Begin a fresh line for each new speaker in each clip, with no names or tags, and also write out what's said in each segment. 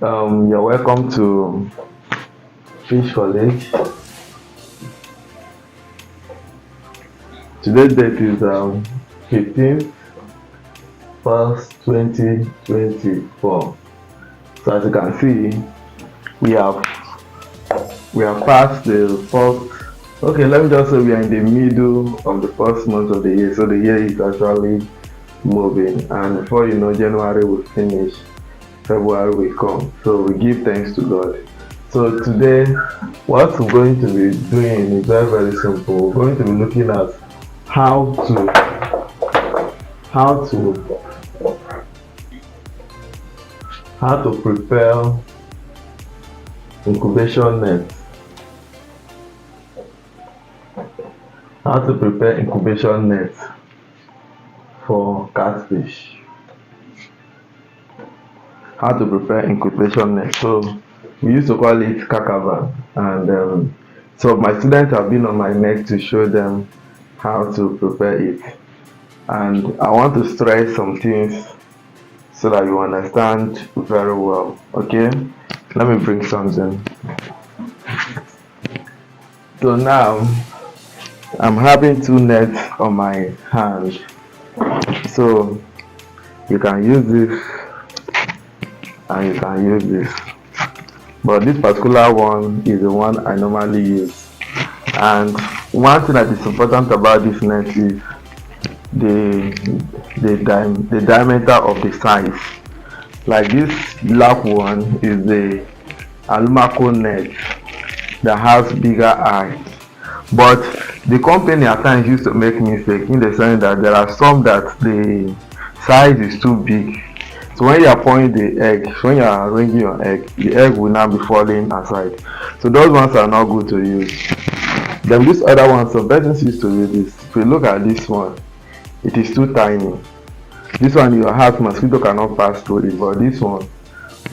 You're welcome to Fish College. Today's date is 15th 1st 2024. So as you can see, we have passed the first. Okay, let me just say we are in the middle of the first month of the year, so the year is actually moving, and before you know, January will finish, February will come. So we give thanks to God. So today, what we're going to be doing is very simple. We're going to be looking at how to how to how to prepare incubation net. How to prepare incubation net for catfish. How to prepare incubation net. So we used to call it kakava, and so my students have been on my neck to show them how to prepare it. And I want to stress some things so that you understand very well. Okay, let me bring something. So now I'm having two nets on my hand, so you can use this and you can use this, but this particular one is the one I normally use. And one thing that is important about this net is the diameter of the size. Like this black one is the Alumaco net that has bigger eyes, but the company at times used to make mistake in the sense that there are some that the size is too big. So when you are pouring the egg, when you are arranging your egg, the egg will now be falling aside. So those ones are not good to use. Then this other one, some persons used to use this. If you look at this one, it is too tiny. This one, your house mosquito cannot pass through it, but this one,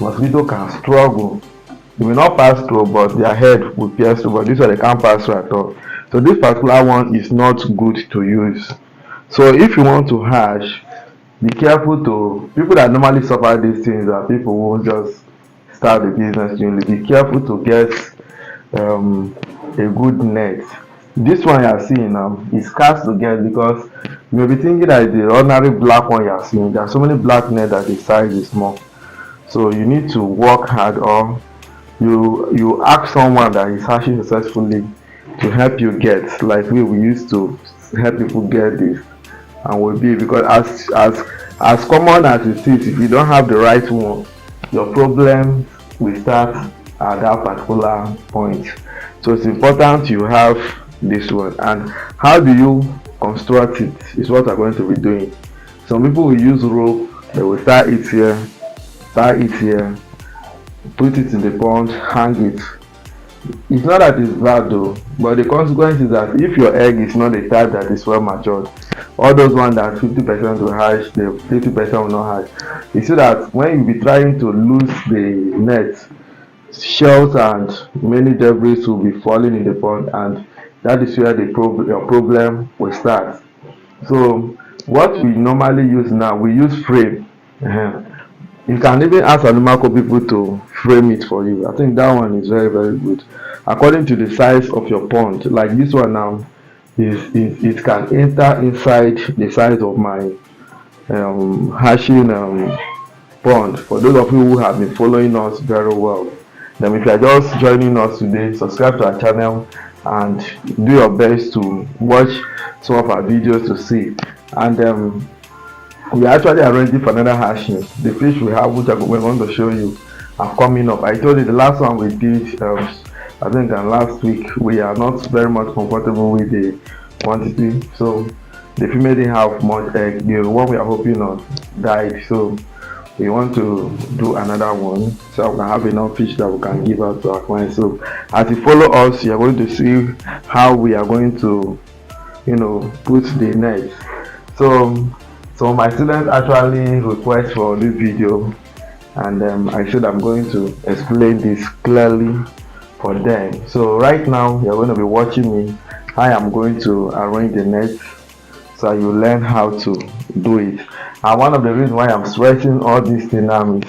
mosquito can struggle. They will not pass through, but their head will pierce through, but this one they can't pass through at all. So this particular one is not good to use. So if you want to hatch, be careful. To people that normally suffer these things are people who just start the business newly. Be careful to get a good net. This one you are seeing now is scarce to get, because you may be thinking that it's the ordinary black one you are seeing. There are so many black nets that the size is small. So you need to work hard, or you ask someone that is hatching successfully to help you get, like we used to help people get this, and will be, because as common as it is, if you don't have the right one, your problem will start at that particular point. So it's important you have this one. And how do you construct it is what we're going to be doing. Some people will use rope. They will tie it here, put it in the pond, hang it. It's not that it's bad though, but the consequence is that if your egg is not the type that is well matured, all those ones that 50% will hatch, the 50% will not hatch. You see that when you be trying to loose the net, shells and many debris will be falling in the pond, and that is where your problem will start. So what we normally use now, we use frame. You can even ask Alumaco people to frame it for you. I think that one is very good. According to the size of your pond, like this one now, it can enter inside the size of my hashing pond. For those of you who have been following us very well, then if you are just joining us today, subscribe to our channel and do your best to watch some of our videos to see. And we are actually arranging for another hashing. The fish we have, which we want to show you, are coming up. I told you the last one we did, I think last week, we are not very much comfortable with the quantity. So the female didn't have much egg. The one we are hoping on died. So we want to do another one so we can have enough fish that we can give out to our clients. So as you follow us, you are going to see how we are going to, put the net. So my students actually request for this video, and I said I'm going to explain this clearly for them. So right now you're going to be watching me how I'm going to arrange the net, so you learn how to do it. And one of the reasons why I'm stressing all these things now is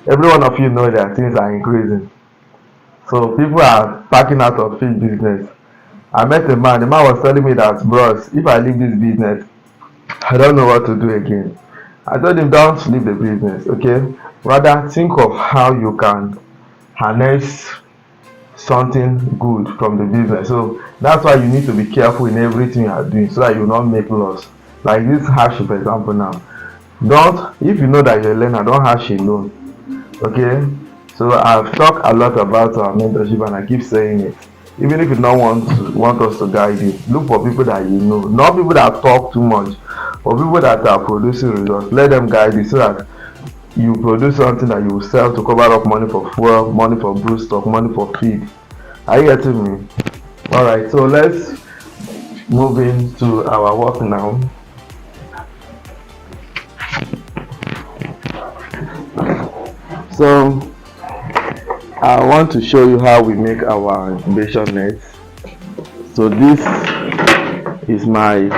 Every one of you know that things are increasing. So people are packing out of fish business. I met a man, the man was telling me that, bros, if I leave this business, I don't know what to do again. I told him, don't leave the business, okay? Rather, think of how you can harness something good from the business. So that's why you need to be careful in everything you are doing so that you will not make loss. Like this hardship example now. Don't, if you know that you're a learner, don't hash alone. Okay? So I've talked a lot about our mentorship and I keep saying it. Even if you don't want us to guide you, look for people that you know. Not people that talk too much, but people that are producing results. Let them guide you so that you produce something that you will sell to cover up money for fuel, money for brood stock, money for feed. Are you getting me? Alright, so let's move into our work now. So I want to show you how we make our incubation nets. So this is my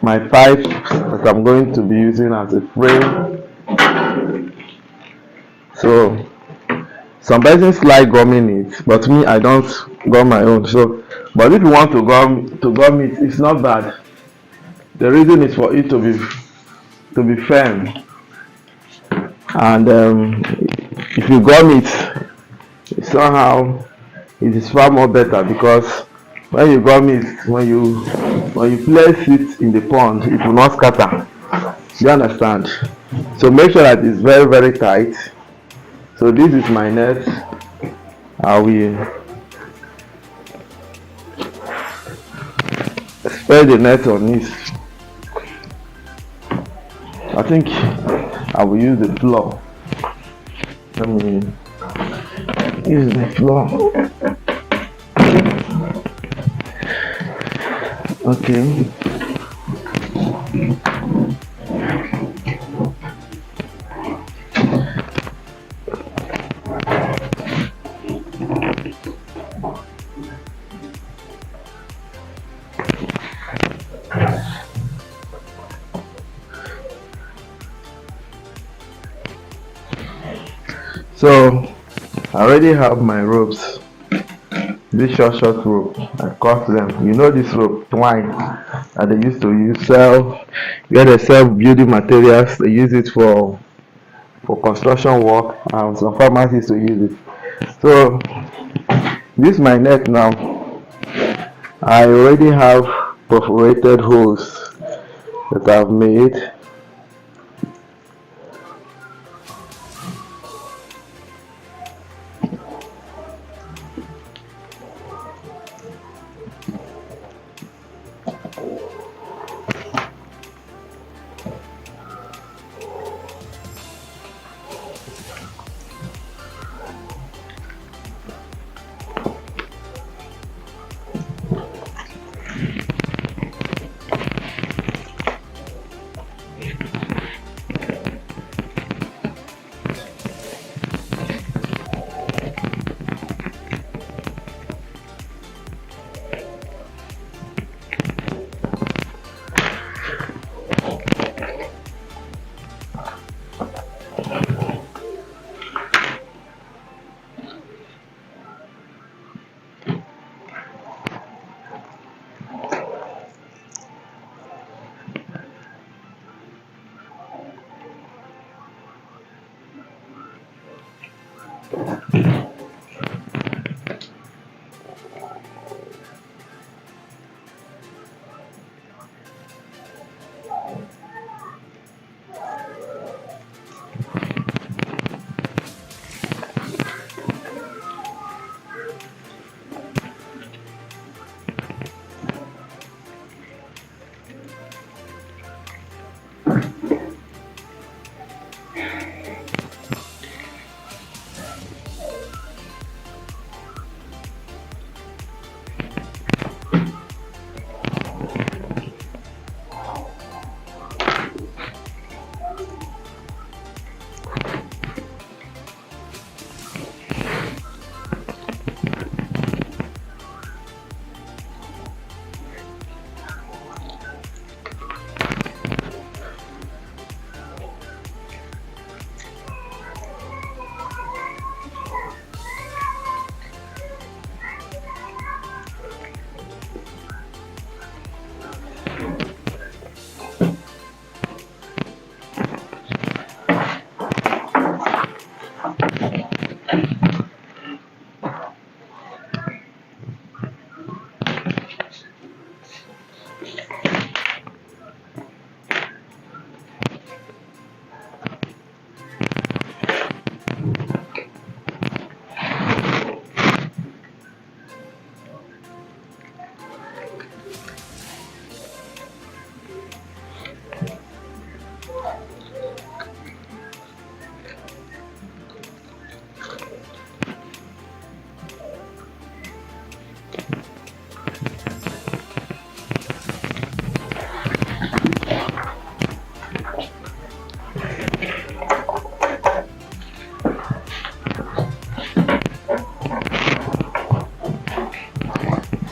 pipe that I'm going to be using as a frame. So some persons like gumming it, but me, I don't gum my own. So but if you want to gum it, it's not bad. The reason is for it to be firm, and if you gum it somehow, it is far more better, because when you gum it, when you place it in the pond, it will not scatter. Do you understand? So make sure that it's very, very tight. So this is my net. I will spread the net on this. I think I will use the floor. Let me use the floor. Okay. So I already have my ropes. This short rope, I cut them. You know this rope, twine, that they used to use where they sell building materials. They use it for construction work, and some farmers used to use it. So this is my net now. I already have perforated holes that I've made.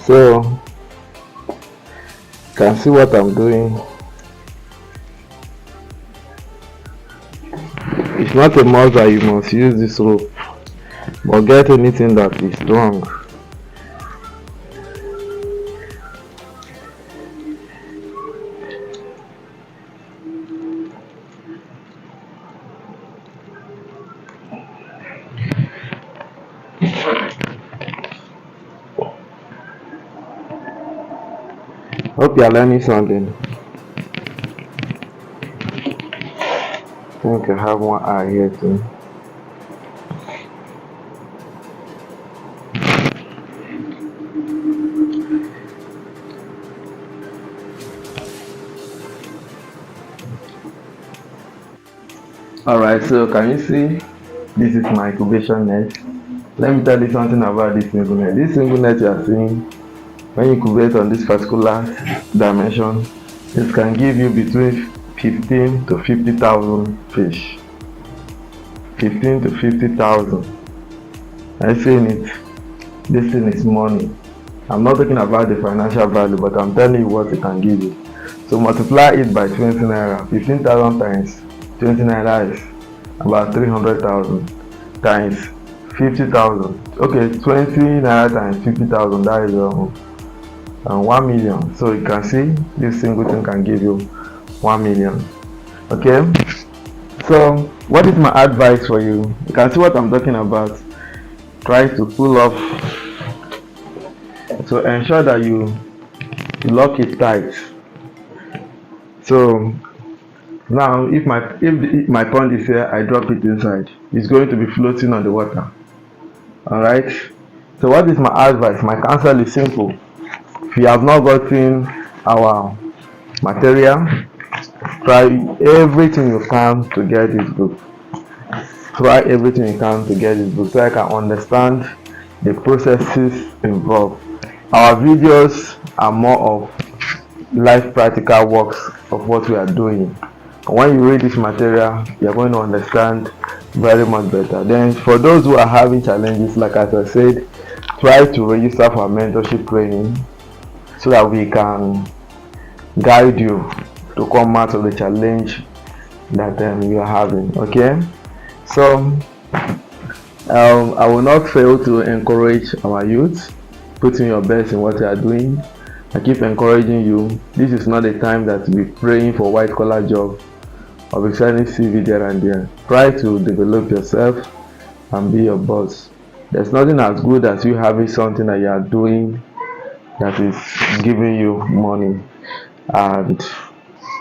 So you can see what I'm doing. It's not a must that you must use this rope, but get anything that is strong. Hope you are learning something. I think I have one eye here too. Alright, so can you see this is my incubation net? Let me tell you something about this single net. This single net you are seeing, when you incubate on this particular dimension, it can give you between 15 to 50,000 fish. 15 to 50,000. I seen it. This thing is money. I'm not talking about the financial value, but I'm telling you what it can give you. So multiply it by 20 naira. 15,000 times 20 naira is about 300,000 times 50,000. Okay, 20 naira times 50,000, that is 1 million. So you can see this single thing can give you 1 million. Okay, so what is my advice for you? You can see what I'm talking about. Try to pull off, so ensure that you lock it tight. So now if my pond is here, I drop it inside, it's going to be floating on the water. Alright, so what is my advice? My counsel is simple. If you have not gotten our material, try everything you can to get this book. Try everything you can to get this book, so I can understand the processes involved. Our videos are more of life practical works of what we are doing. When you read this material, you are going to understand very much better. Then for those who are having challenges, like as I said, try to register for mentorship training so that we can guide you to come out of the challenge that you are having. Okay, so I will not fail to encourage our youth. Put in your best in what you are doing. I keep encouraging you. This is not a time that to be praying for white collar job or be sending CV there and there. Try to develop yourself and be your boss. There's nothing as good as you having something that you are doing that is giving you money, and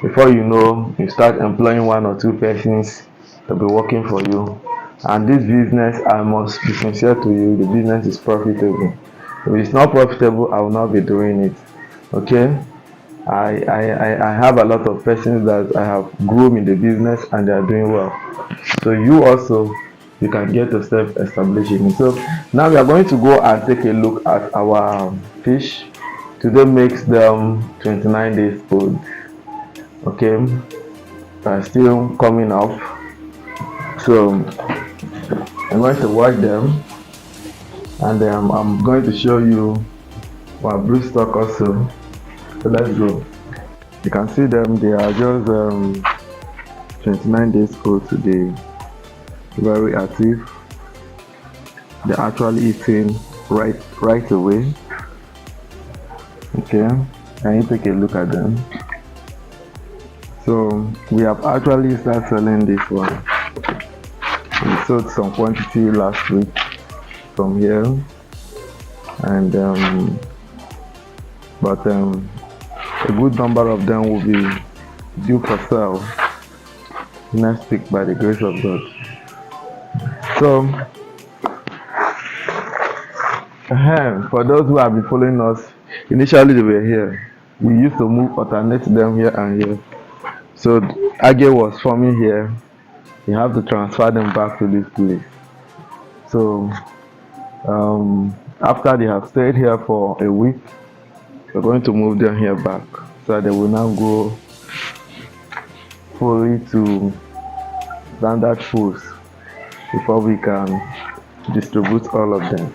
before you know, you start employing 1 or 2 persons to be working for you. And this business, I must be sincere to you, the business is profitable. If it's not profitable, I will not be doing it. Okay, I have a lot of persons that I have groomed in the business and they are doing well. So you also, you can get yourself established in it. So now we are going to go and take a look at our fish. Today makes them 29 days old. Okay, are still coming up. So I'm going to watch them, and I'm going to show you my blue stock also. So let's go. You can see them, they are just 29 days old today. Very active. They're actually eating right away. Okay, can you take a look at them? So we have actually started selling this one. sold some quantity last week from here, and but a good number of them will be due for sale next week by the grace of God. So for those who have been following us, initially they were here. We used to alternate them here and here. So algae was forming here. You have to transfer them back to this place. So after they have stayed here for a week, we're going to move them here back, so they will now go fully to standard pools before we can distribute all of them.